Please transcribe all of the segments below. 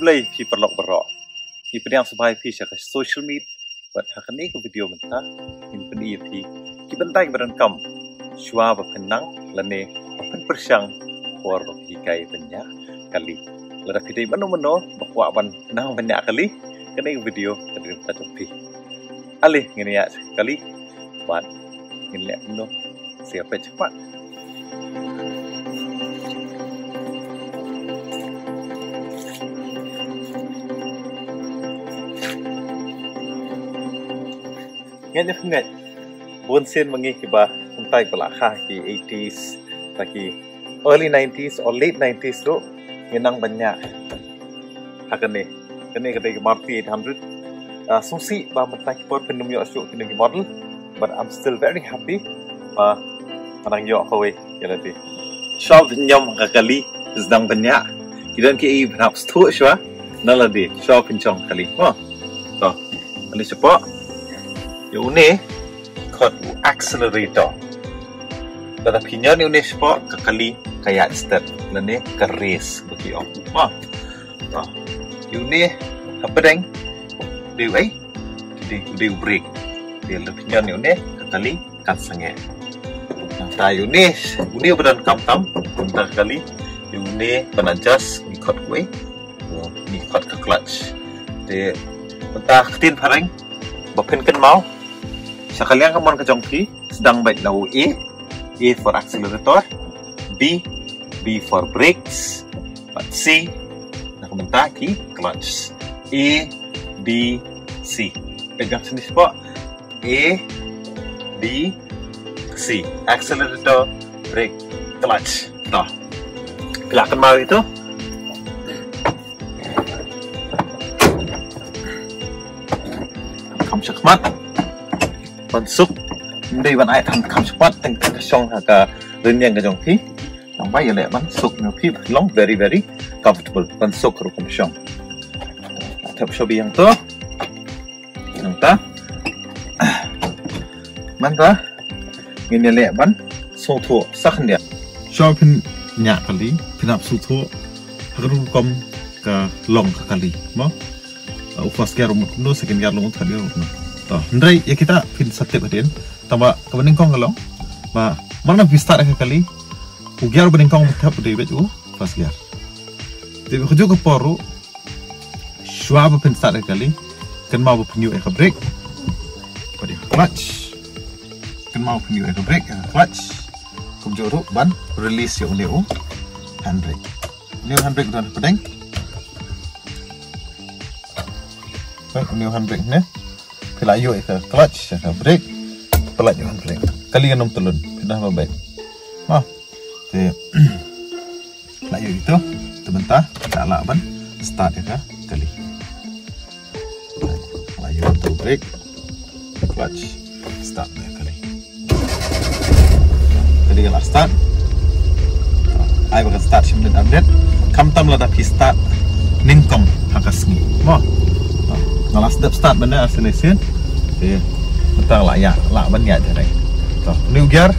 play pi perlok berok. Pi pedang sebai pi syak social meet buat hakani ke video mentah in peni pi. Ki bentai berankam. Shua berpenang lane berpen persyang por berpikai banyak kali. Lada pidai mano-mano bakwak ban nang banyak kali kena video kadang kita pi. Alih NYIAH sekali buat NYIAH no siapa cepat. Ingat Sien mengi kiba untai pelakha ki 80s lagi early 90s or late 90s tu ngenang banyak hakane kene kedai Maruti 800 susi ba mentai ki por penum yo asuk kene model, but I'm still very happy ba manang yo kowe yalati shop nyom kali sedang banyak kidan ki perhaps tu shwa naladi shop pincong kali to ali sepo Doone kot accelerator. Dalam pinjam ni sepak kekali kayak start, lene keris bagi orang. Doone apa deng? Dia break. Dia pinjam ni kekali kan sangat. Nah, Doone beran kam bentar kali. Doone penadjas ni kot gue, ni kot ke clutch. Dia bentar ketin pareng, bapin kan mau. Sekalian kamu ke jongki sedang baik lau A for accelerator, B for brakes, C nak mentak ki clutch, A B C. Pegang sini sebab A B C, accelerator, brake, clutch. Dah. Kelakan mau itu. Kamu cepat. Suk đây bạn ai thằng khám spot từng cái song cái đơn giản cái dòng phi làm vậy là bạn suk nó phi long very comfortable bạn suk rồi cũng song thập số biang to nang ta man ta ngene le ban so tho sak ndia shopping nya kali pinap su tho haru kom ka long kali mo first gear no second gear long thadi ro Ndrai ya kita pin satip hadin tamba NYNGKONG kalong ba mana start kali ugiar NYNGKONg thap de beju first gear te khuju ko poru shwa ba pin start kali kan mau pin new brake pada clutch kan mau pin new brake clutch kum joro ban release yo new handbrake dan pedeng new handbrake ne Khilai yo ke clutch ke brake pelat yo handbrake kali enam telun pindah baik te khilai yo itu sebentar tak lak ban start ya kali khilai yo tu brake clutch start ya kali kalau start ai bakal start shibun update kam tam la tapi start NYNGKONG hakasngi kalau start benda asal-asal, betul lah ya, lah banyak jadi. New gear,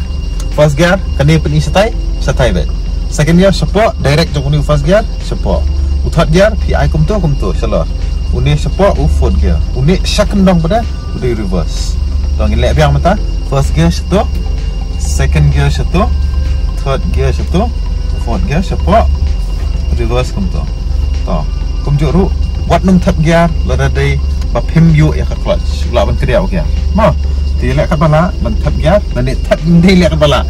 first gear, kena peni setai bet. Second gear support direct jauh new first gear support. Third gear PI kum tu salah. Uni support fourth gear. Uni second dong pada udi reverse. Dong ilek biang mata. First gear satu, second gear satu, third gear satu, fourth gear support reverse kum tu. Kum juru. Buat nung thap gear lada day bapim yu ya ka clutch lawan kedia okya ma ti lek kat bala ban thap gear dan thap ndai lek kat bala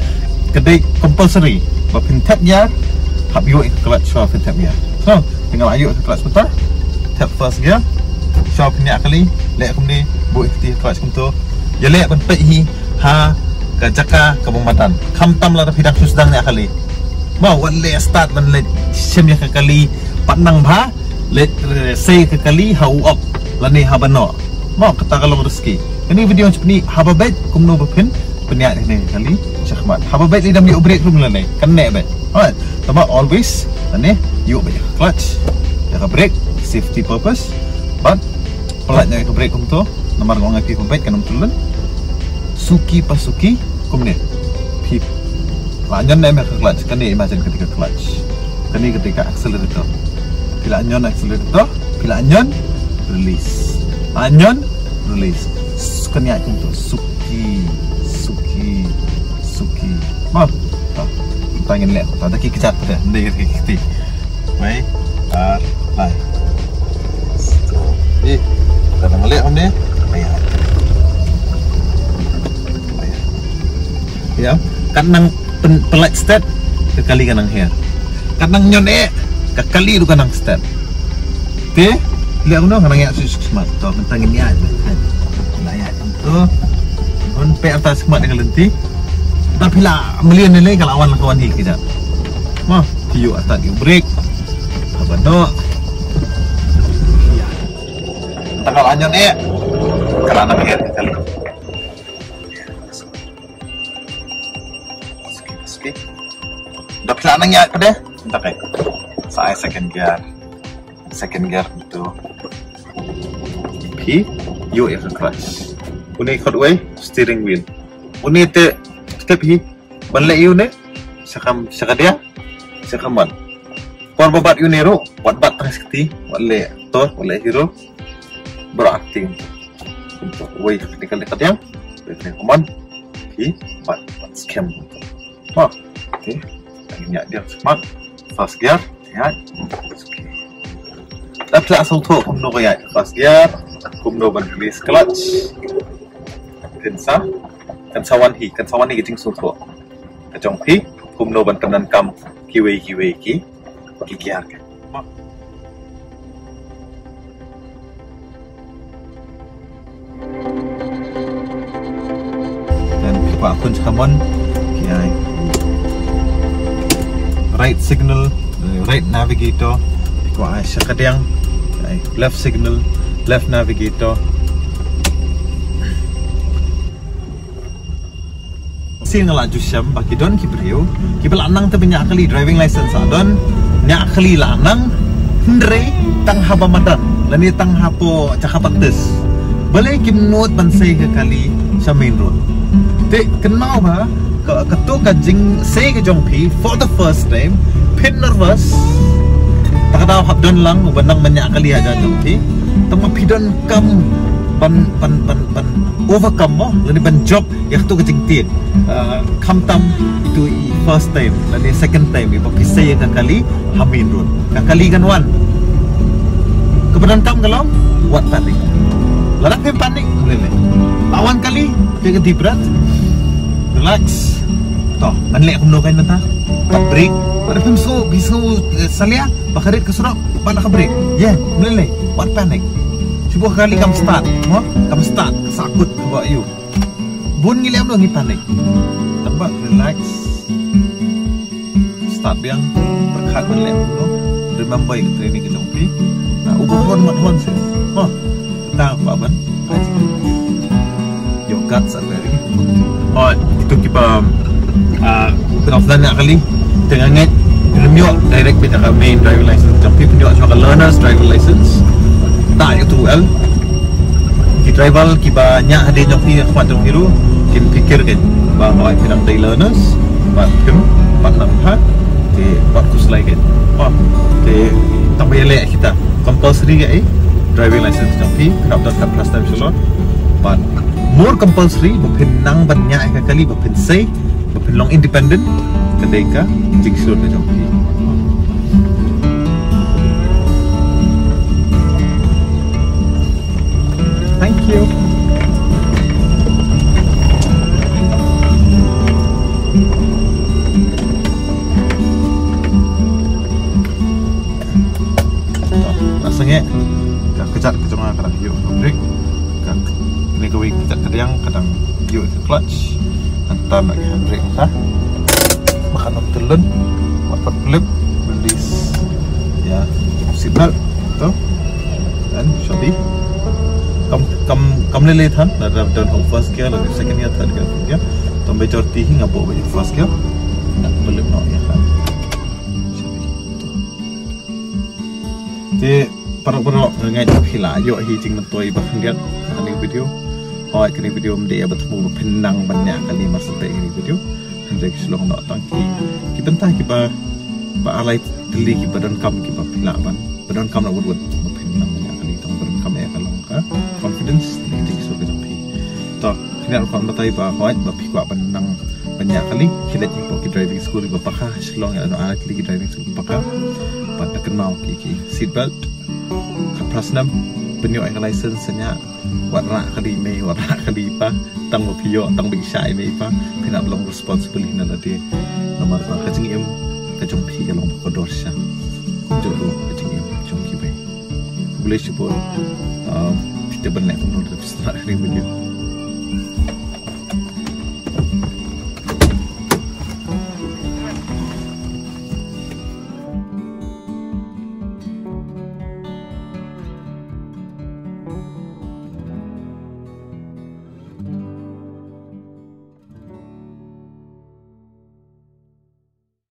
kedai compulsory bapim thap gear hab yu ka clutch so fin thap gear so tinggal ayu ka clutch betul thap first gear so punya kali lek kum ni bu ikti clutch kum tu ya lek ban peit hi ha ka jaka ka bomatan kham tam la pidang susdang ni kali ma wan le start ban le sim ya kali patnang bha let say ke kali hau up lani habano mau kata kalau rezeki ini video macam ni hababait kumno bepin penyak ni kali syahmat hababait lidam ni break room lani kena bet alright tama always lani you banyak clutch ya brake safety purpose but pelatnya ke brake kum tu nomor ngong api pembait kan tulun suki pasuki kumne pip lanjan na ke clutch kani imagine ketika clutch kani ketika accelerator pila anyon accelerator, pila anyon release, anyon release. Kena untuk suki. Mau? Pengen lihat, tak ada kicap dah. Ni kiti. Baik, lai. Kalau ngelihat om ni, bayar. Ya, kan nang pelat step kekali kan nang hair. Kan nang nyon kekali tu kan nang step. Te, lihat om kan nang ya smart. Tu mentangin ni aja. Layak tu. On pe atas smart dengan lenti. Tapi lah melihat nilai kalau awan kawan hik kita. Mah, tiu atas tiu break. Apa no? Tak kalau anjon kerana air kali. Sikit. Dah pelan nanya pada. Entah kai. Saya second gear itu. P, U is a clutch. Uni cutaway, steering wheel. Uni te step hi balai you ne sakadia sakaman kor babat you nero wat bat transkti wale to wale hero berarti untuk way technical dekat yang command hi bat scam wah oke ini dia smart fast gear ya tapi asal tu kumno ya fast gear kumno ban release clutch kensa kan sawan hi kiting suto kajong hi kumno ban kanan kam kiwe ki kikiar kan dan kipa kun chamon kiai right signal right navigator kwa syakadang left signal left navigator sien ngelaju syam bagi Doone kibriu kibel anang te banyak kali driving license Doone nyak kali lanang hendre tang haba madan lani tang hapo cakapates balai kim note bansai ke kali sa main road te kenal ba ketu kajing say ke jongpi for the first time pin nervous tak tahu hab Doone lang banang banyak kali aja jongpi tama pidon kam pan overcome mo lani ban job yang tu kecing tin kamtam itu first time lani second time ibu kisah yang kali hamin road kali kan wan kebetulan tam kalau what panik larak pun panik boleh lawan kali dia ganti berat relax toh manlek kumno kain nata tak break pada pemso bisu salia bakarit kesurok pada ka break yeah boleh what panic sebuah kali kamu start, sakut buat you. Bun ngilem dong panik. Tempat relax. Start yang berkat melem dong. Remember ke training ke jompi. Nah, ubah hon sih. Oh, tentang apa ban? Your guts are very important. Oh, itu kita penafsiran kali dengan ngit remyo direct kita ke main driving license. Jompi pun juga soal learners driving license. Tak itu well ki travel ki banyak ada joki khmat jong hiru kin fikir kan bahawa pinang day learners bat kim bat namhat te bat kuslai kan te tambah elek kita compulsory ke driving license joki kenapa tak plus time solo but more compulsory bepinang banyak kali bepin say bepin long independent kedeka jiksur ke joki thank you. Rasanya kecat kecuma kadang yuk break, ini kau kecat kadang yuk clutch, antar nak handbrake entah, makan telun, dapat flip, release, ya seatbelt, tu, dan Shopee. Kam lele than dalam Doone first gear lalu second gear third gear ya tom majority hingga bawa first gear nak belum nak ya kan jadi perlu dengan khilai yo hi jing mentoi bah ngiat ini video hoi kini video mde bertemu penang banyak kali masa ini video hendak selong nak tangki kita entah kita alai teli kita dan kam kita pilaban Benar kamu nak buat mungkin namanya kali itu benar kamu ya kalau confidence tinggi suruh kita pi. Toh ini aku nak tahu bahawa bapi kuat benang banyak kali kita pergi driving school di bapakah selong ya anak lagi driving school bapakah pada kenal kiki seatbelt kaprasnam penyu ai license nya warna kali me warna kali pa tang mapio tang bigsai me pa pina belum responsibility na tadi nomor pa kajing kajong pi kalong kodor sya jodoh kajing jong ki be boleh sebut kita benar pun untuk sebenarnya ini